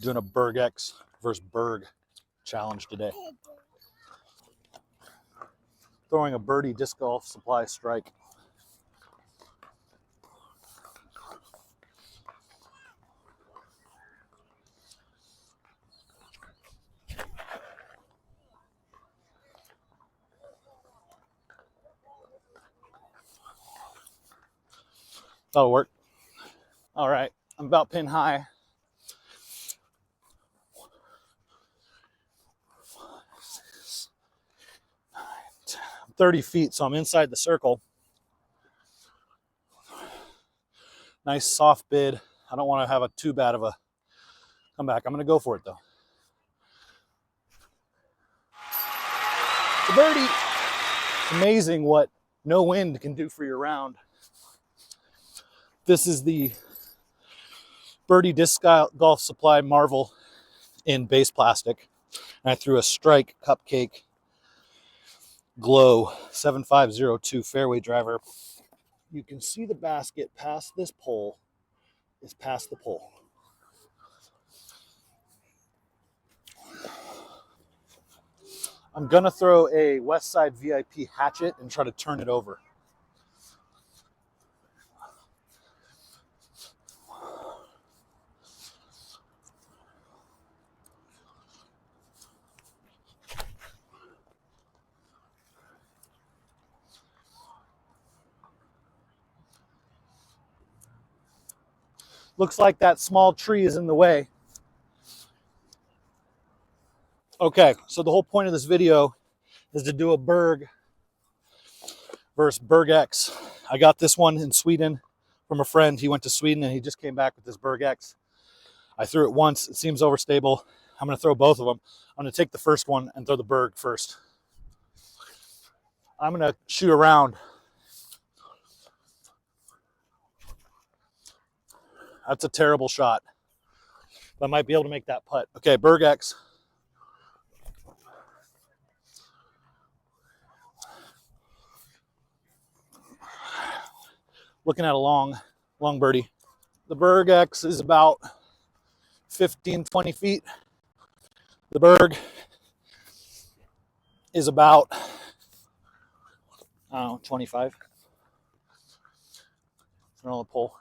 Doing a Berg X versus Berg challenge today. Throwing a Birdie disc golf supply strike. That'll work. All right, I'm about pin high. 30 feet, so I'm inside the circle. Nice soft bid. I don't want to have too bad of a comeback. I'm going to go for it though. The birdie. It's amazing what no wind can do for your round. This is the Birdie disc golf supply Marvel in base plastic. And I threw a Strike Cupcake Glow 7502 fairway driver. You can see the basket past this pole is past the pole. I'm gonna throw a Westside VIP Hatchet and try to turn it over. Looks like that small tree is in the way. Okay, so the whole point of this video is to do a Berg versus Berg X. I got this one in Sweden from a friend. He went to Sweden and he just came back with this Berg X. I threw it once. It seems overstable. I'm going to throw both of them. I'm going to take the first one and throw the Berg first. I'm going to shoot around. That's a terrible shot. But I might be able to make that putt. Okay, Berg X. Looking at a long birdie. The Berg X is about 15, 20 feet. The Berg is about, I don't know, 25. It's on the pole.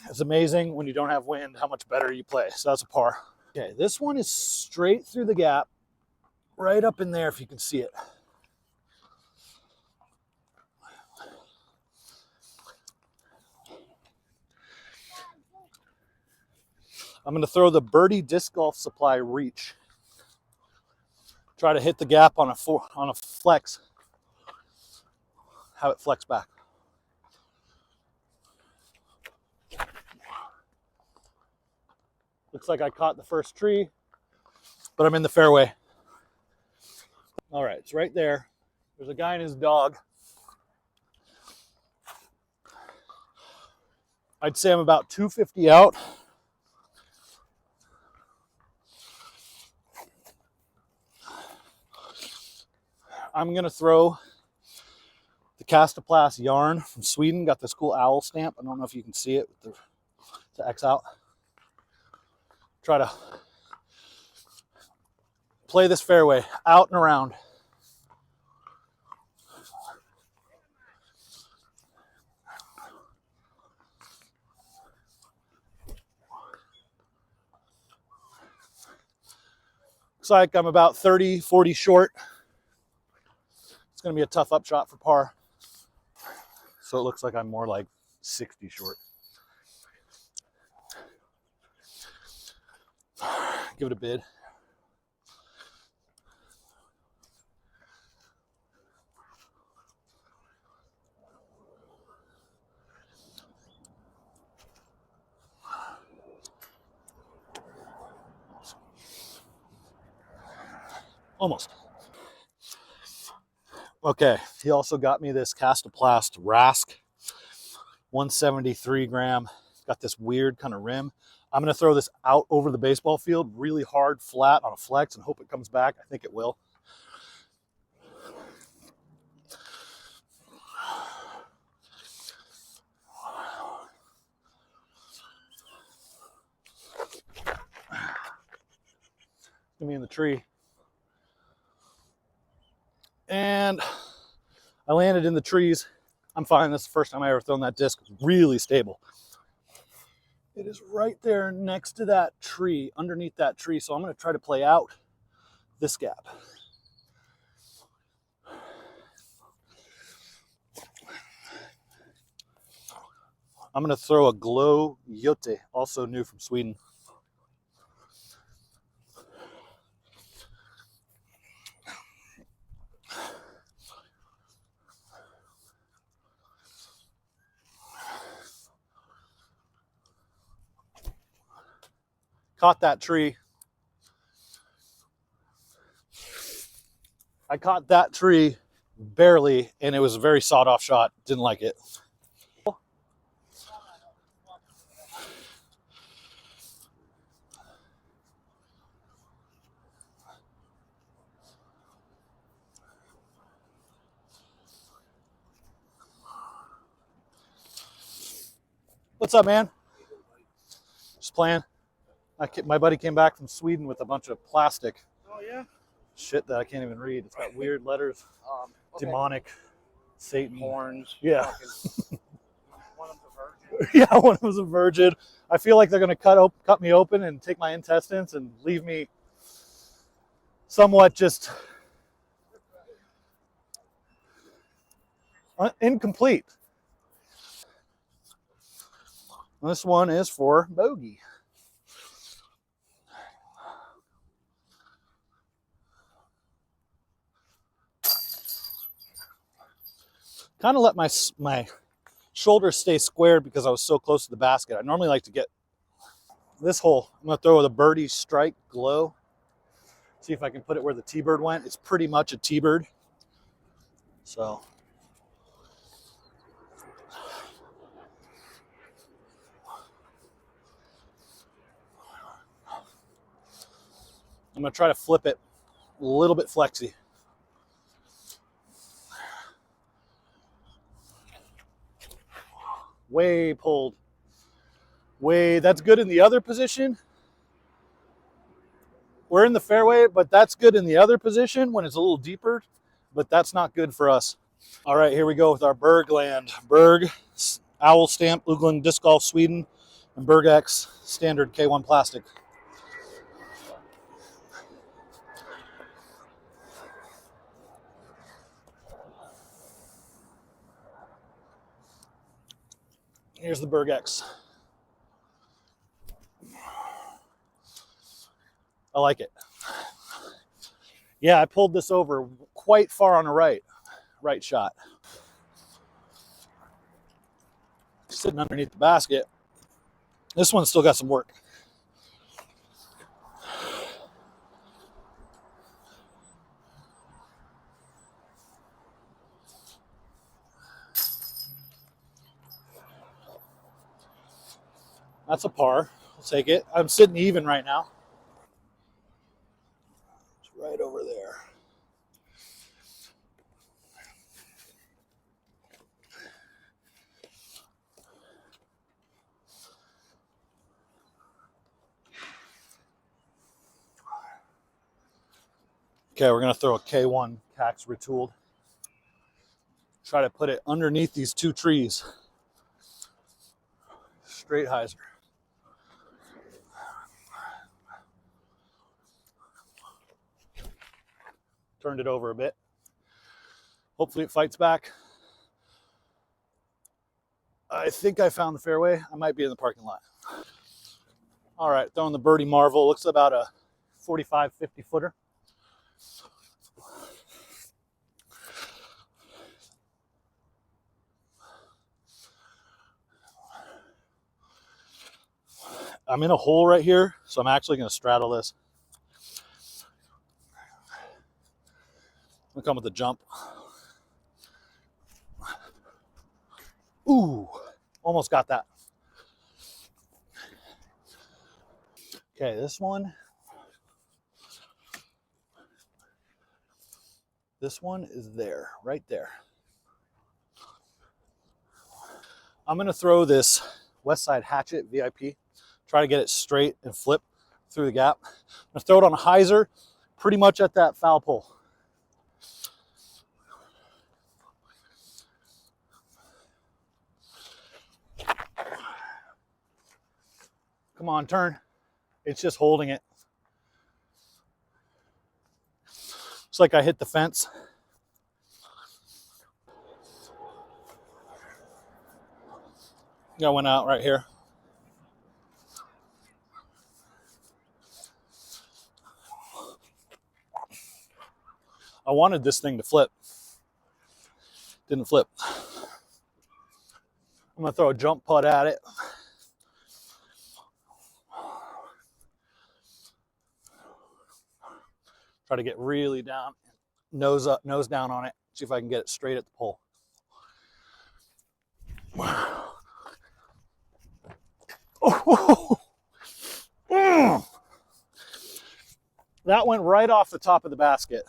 It's amazing when you don't have wind how much better you play. So that's a par. Okay, this one is straight through the gap, right up in there if you can see it. I'm going to throw the Birdie disc golf supply reach. Try to hit the gap on a flex. Have it flex back. Looks like I caught the first tree, but I'm in the fairway. All right, it's right there. There's a guy and his dog. I'd say I'm about 250 out. I'm gonna throw the Kaxe Jarn from Sweden. Got this cool owl stamp. I don't know if you can see it with the X out. Try to play this fairway out and around. Looks like I'm about 30, 40 short. It's going to be a tough upshot for par. So it looks like I'm more like 60 short. Give it a bid. Almost. Okay, he also got me this Kaxe Rask, 173 gram. Got this weird kind of rim. I'm going to throw this out over the baseball field really hard, flat on a flex and hope it comes back. I think it will. to me in the tree. And I landed in the trees. I'm fine. That's the first time I ever thrown that disc. It's really stable. It is right there next to that tree, underneath that tree. So I'm going to try to play out this gap. I'm going to throw a glow Gote, also new from Sweden. Caught that tree. I caught that tree barely, and it was a very sawed-off shot. Didn't like it. What's up, man? Just playing. My buddy came back from Sweden with a bunch of plastic. Oh, yeah? Shit that I can't even read. It's got weird letters. Okay. Demonic. Satan. Horns. Yeah. One of the virgin. Yeah, one of them's a virgin. I feel like they're going to cut me open and take my intestines and leave me somewhat just incomplete. This one is for bogey. Kind of let my shoulders stay squared because I was so close to the basket. I normally like to get this hole. I'm going to throw with a Birdie Strike glow. See if I can put it where the T-bird went. It's pretty much a T-bird. So I'm going to try to flip it a little bit flexy. Way pulled. Way, that's good in the other position. We're in the fairway, but that's good in the other position when it's a little deeper, but that's not good for us. All right, here we go with our Berg land. Berg, Owl Stamp, Ugland Disc Golf, Sweden, and Berg X, standard K1 plastic. Here's the Berg X. I like it. Yeah, I pulled this over quite far on the right shot. Sitting underneath the basket. This one's still got some work. That's a par. I'll take it. I'm sitting even right now. It's right over there. Okay, we're going to throw a K1 Kaxe retooled. Try to put it underneath these two trees. Straight hyzer. Turned it over a bit. Hopefully it fights back. I think I found the fairway. I might be in the parking lot. All right, throwing the Birdie Marvel. Looks about a 45, 50 footer. I'm in a hole right here, so I'm actually going to straddle this. I'm going to come with a jump. Ooh, almost got that. Okay, this one is there, right there. I'm going to throw this Westside Hatchet VIP. Try to get it straight and flip. through the gap. I'm gonna throw it on a hyzer, pretty much at that foul pole. Come on, turn. It's just holding it. It's like I hit the fence. I went out right here. I wanted this thing to flip. Didn't flip. I'm gonna throw a jump putt at it. Try to get really down, nose up, nose down on it. See if I can get it straight at the pole. That went right off the top of the basket.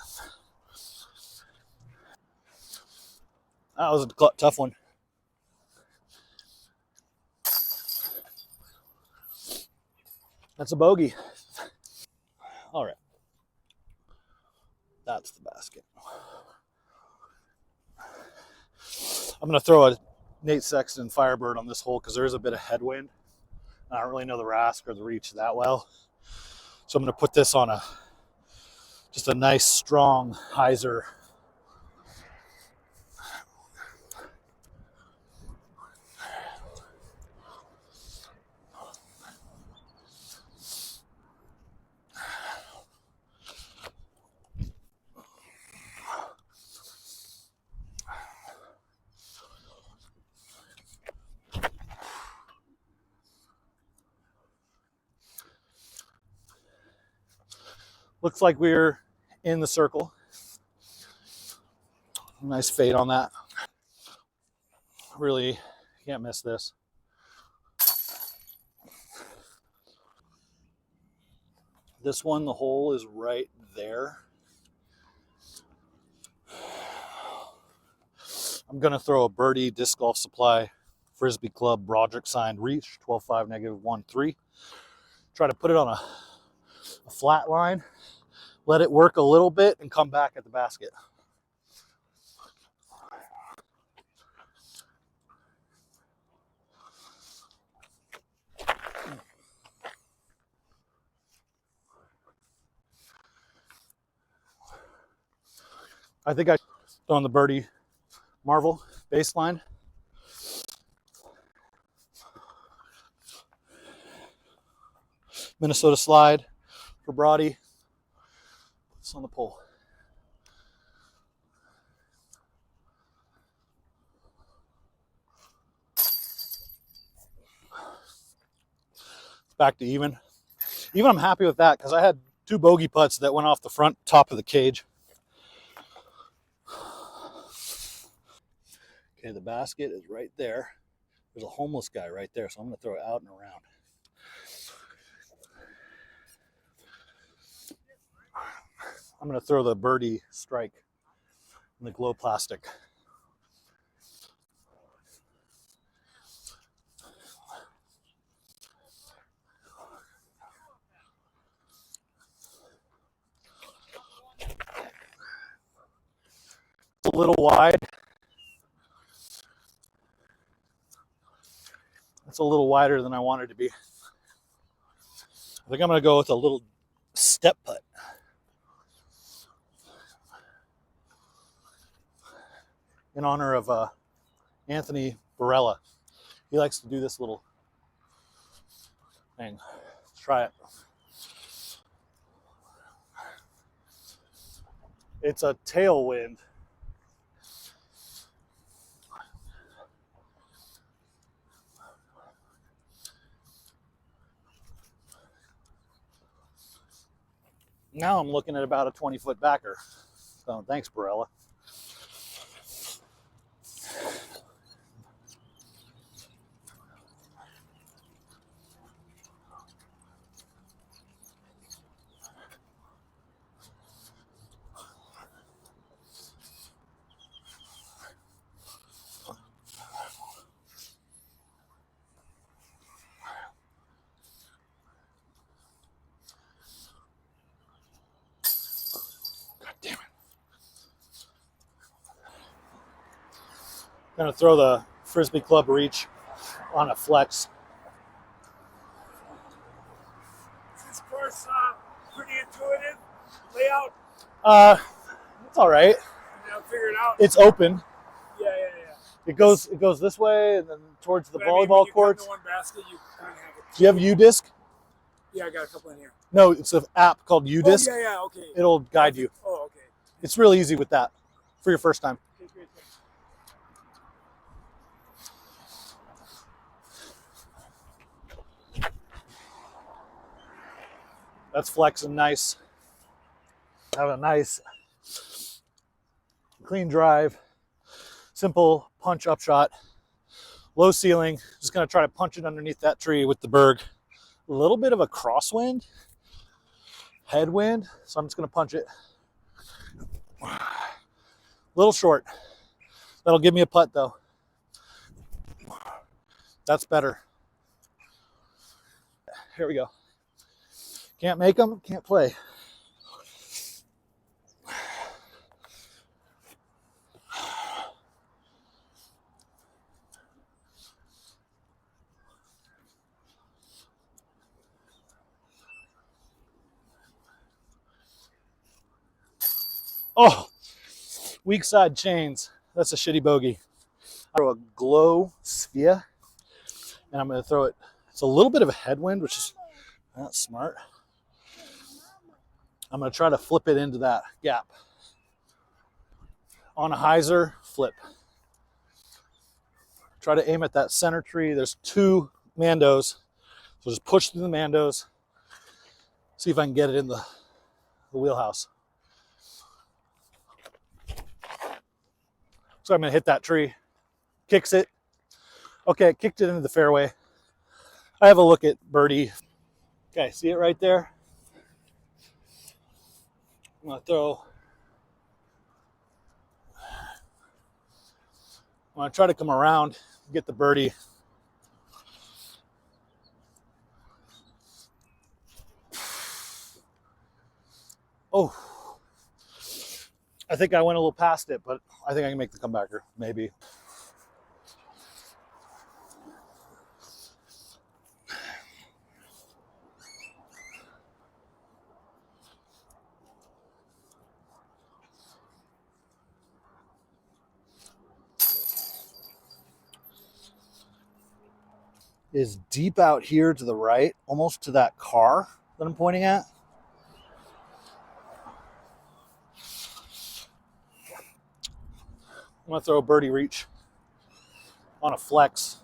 That was a tough one. That's a bogey. All right. That's the basket. I'm going to throw a Nate Sexton firebird on this hole because there is a bit of headwind. I don't really know the Rask or the Reach that well. So I'm going to put this on just a nice strong hyzer. Looks like we're in the circle. Nice fade on that. Really can't miss this. This one, the hole is right there. I'm going to throw a Birdie Disc Golf Supply Frisbee Club Broderick signed reach, 12.5 -1.3. Try to put it on a flat line, let it work a little bit, and come back at the basket. I think I on the Birdie Marvel baseline. Minnesota slide for Brody. It's on the pole. Back to even. Even I'm happy with that because I had 2 bogey putts that went off the front top of the cage. Okay, the basket is right there. There's a homeless guy right there, so I'm going to throw it out and around. I'm going to throw the Birdie Strike in the glow plastic. A little wide. It's a little wider than I wanted to be. I think I'm going to go with a little step putt. In honor of Anthony Barella. He likes to do this little thing. Let's try it. It's a tailwind. Now I'm looking at about a 20-foot backer. So thanks, Barella. Gonna throw the Frisbee Club Reach on a flex. This course pretty intuitive layout. It's all right. You know, figure it out. It's open. Yeah. It goes this way and then towards the But I mean, when volleyball you courts. come to one basket, you kind of have it. Do you have U-Disc? Yeah, I got a couple in here. No, it's an app called U-Disc. Oh, yeah, okay. It'll guide you. Oh, okay. It's really easy with that for your first time. Okay, great. That's flexing nice. Have a nice clean drive, simple punch up shot, low ceiling. Just gonna try to punch it underneath that tree with the Berg. A little bit of a crosswind, headwind, so I'm just gonna punch it. A little short. That'll give me a putt though. That's better. Here we go. Can't make them, can't play. Oh, weak side chains. That's a shitty bogey. I throw a glow Svea, and I'm going to throw it. It's a little bit of a headwind, which is not smart. I'm going to try to flip it into that gap. On a hyzer, flip. Try to aim at that center tree. There's 2 mandos. So just push through the mandos. See if I can get it in the wheelhouse. So I'm going to hit that tree. Kicks it. Okay, kicked it into the fairway. I have a look at Birdie. Okay, see it right there? I'm going to try to come around, get the birdie. Oh, I think I went a little past it, but I think I can make the comebacker, maybe. Is deep out here to the right, almost to that car that I'm pointing at. I'm gonna throw a Birdie Reach on a flex.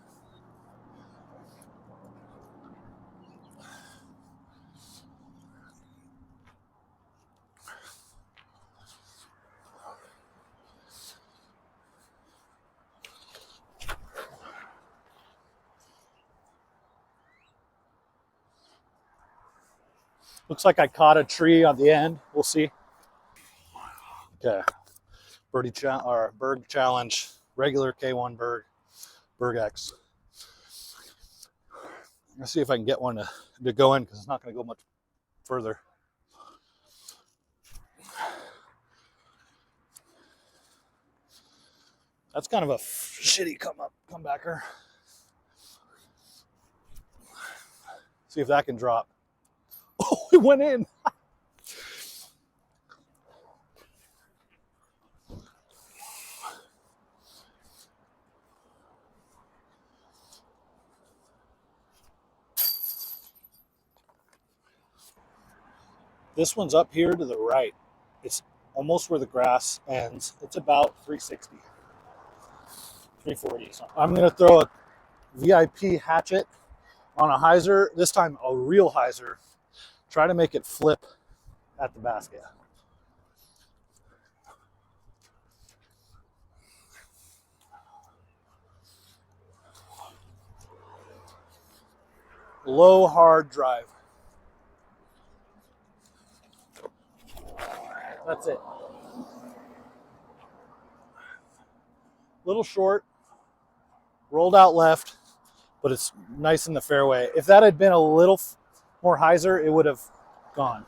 Looks like I caught a tree on the end. We'll see. Okay. Berg challenge, regular K1 Berg X. Let's see if I can get one to go in because it's not going to go much further. That's kind of a shitty comebacker. See if that can drop. Oh, it went in. This one's up here to the right. It's almost where the grass ends. It's about 360, 340. So I'm going to throw a VIP hatchet on a hyzer, this time a real hyzer. Try to make it flip at the basket. Low, hard drive. That's it. Little short, rolled out left, but it's nice in the fairway. If that had been a little more hyzer, it would have gone.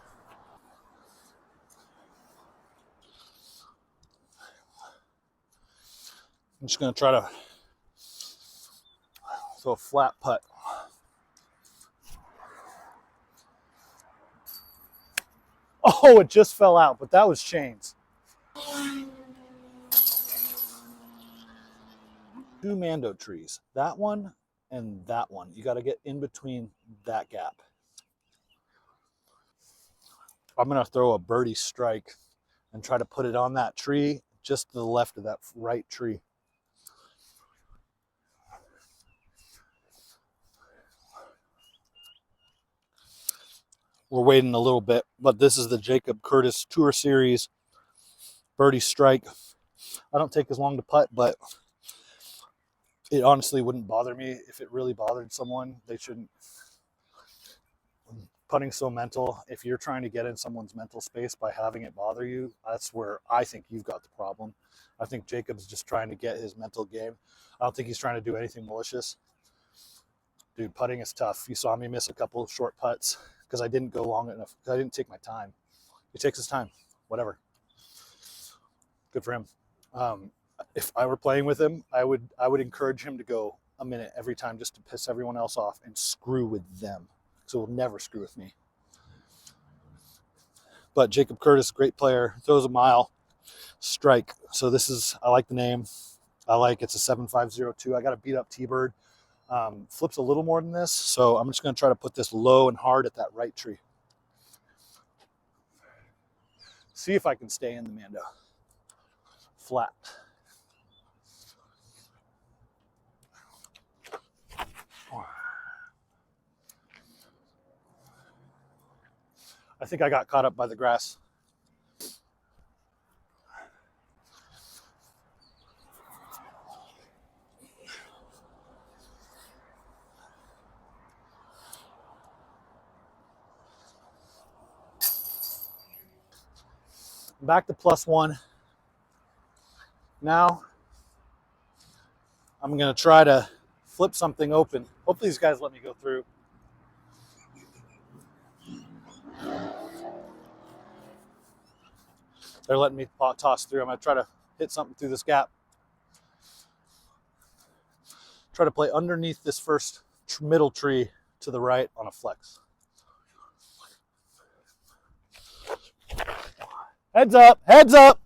I'm just going to try to throw a flat putt. Oh, it just fell out, but that was chains. Two mando trees. That one and that one. You got to get in between that gap. I'm going to throw a Birdie Strike and try to put it on that tree just to the left of that right tree. We're waiting a little bit, but this is the Jacob Curtis Tour Series Birdie Strike. I don't take as long to putt, but it honestly wouldn't bother me. If it really bothered someone, they shouldn't. Putting so mental, if you're trying to get in someone's mental space by having it bother you, that's where I think you've got the problem. I think Jacob's just trying to get his mental game. I don't think he's trying to do anything malicious. Dude, putting is tough. You saw me miss a couple of short putts because I didn't go long enough. I didn't take my time. He takes his time, whatever. Good for him. If I were playing with him, I would encourage him to go a minute every time just to piss everyone else off and screw with them. So he'll never screw with me. But Jacob Curtis, great player, throws a mile strike. So this is, I like the name. It's a 7502. I got to beat up T-Bird. Flips a little more than this, so I'm just going to try to put this low and hard at that right tree. See if I can stay in the mando. Flat. I think I got caught up by the grass. Back to +1. Now, I'm going to try to flip something open. Hopefully these guys let me go through. They're letting me toss through. I'm going to try to hit something through this gap. Try to play underneath this first middle tree to the right on a flex. Heads up, heads up.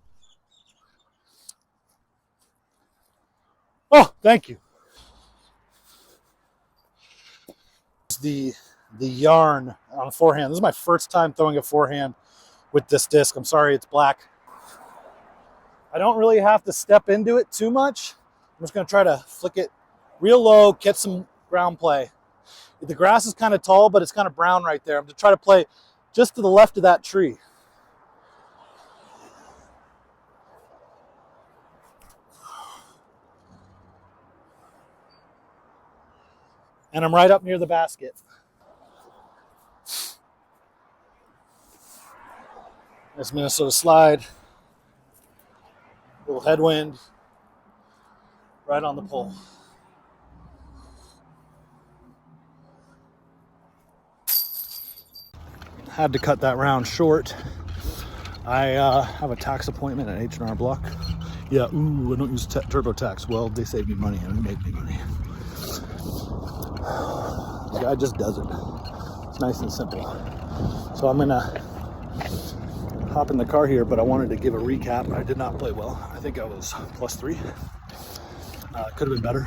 Oh, thank you. The Jarn on a forehand. This is my first time throwing a forehand with this disc. I'm sorry, it's black. I don't really have to step into it too much. I'm just going to try to flick it real low, get some ground play. The grass is kind of tall, but it's kind of brown right there. I'm going to try to play just to the left of that tree. And I'm right up near the basket. This Minnesota slide. Little headwind. Right on the pole. Had to cut that round short. I have a tax appointment at H&R Block. Yeah, ooh, I don't use TurboTax. Well, they save me money and make me money. The guy just does it. It's nice and simple. So I'm gonna hop in the car here, but I wanted to give a recap. I did not play well. I think I was +3. Could have been better.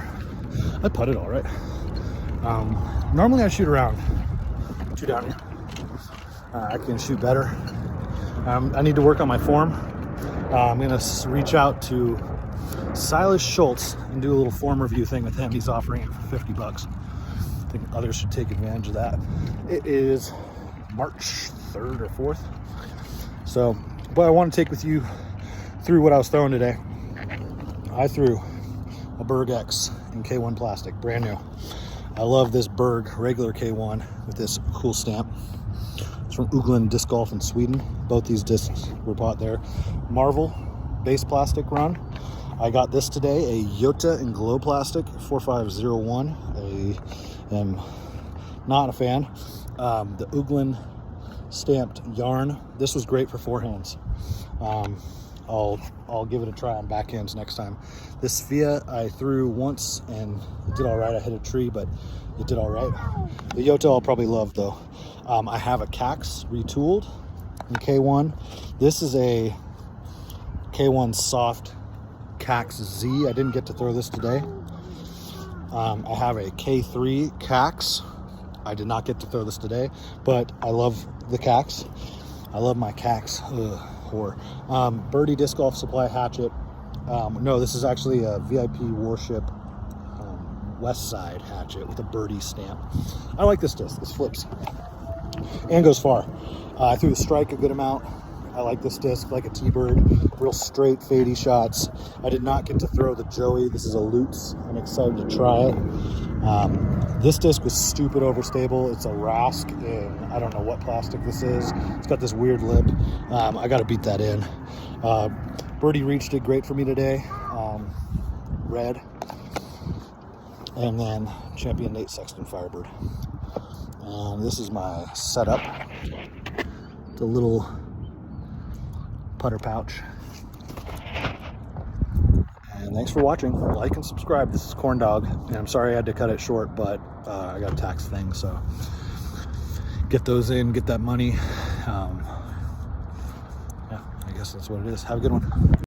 I putted all right. Normally I shoot around 2 down here. I can shoot better. I need to work on my form. I'm gonna reach out to Silas Schultz and do a little form review thing with him. He's offering it for $50. I think others should take advantage of that. It is March 3rd or 4th. So, but I want to take with you through what I was throwing today. I threw a Berg X in K1 plastic, brand new. I love this Berg regular K1 with this cool stamp. It's from Ugglan Disc Golf in Sweden. Both these discs were bought there. Marvel base plastic run. I got this today, a Gote in glow plastic 4501. I am not a fan. The Ugglan stamped Jarn. This was great for forehands. I'll give it a try on backhands next time. This Svea I threw once and it did all right. I hit a tree, but it did all right. The Gote I'll probably love though. I have a Kaxe retooled in K1. This is a K1 soft Kaxe Z. I didn't get to throw this today. I have a K3 Kaxe. I did not get to throw this today, but I love the Kaxe. I love my Kaxe. Whore. Birdie Disc Golf Supply Hatchet. No, this is actually a VIP Warship Westside Hatchet with a Birdie stamp. I like this disc. This flips and goes far. I threw the Strike a good amount. I like this disc, like a T-bird, real straight, fadey shots. I did not get to throw the Joey. This is a Lutz. I'm excited to try it. This disc was stupid overstable. It's a Rask, and I don't know what plastic this is. It's got this weird lip. I got to beat that in. Birdie Reach did great for me today. Red. And then Champion Nate Sexton Firebird. This is my setup. It's a little putter pouch. And thanks for watching. Like and subscribe. This is Corn Dog, and I'm sorry I had to cut it short, but I got a tax thing, so get those in, get that money. Yeah, I guess that's what it is. Have a good one.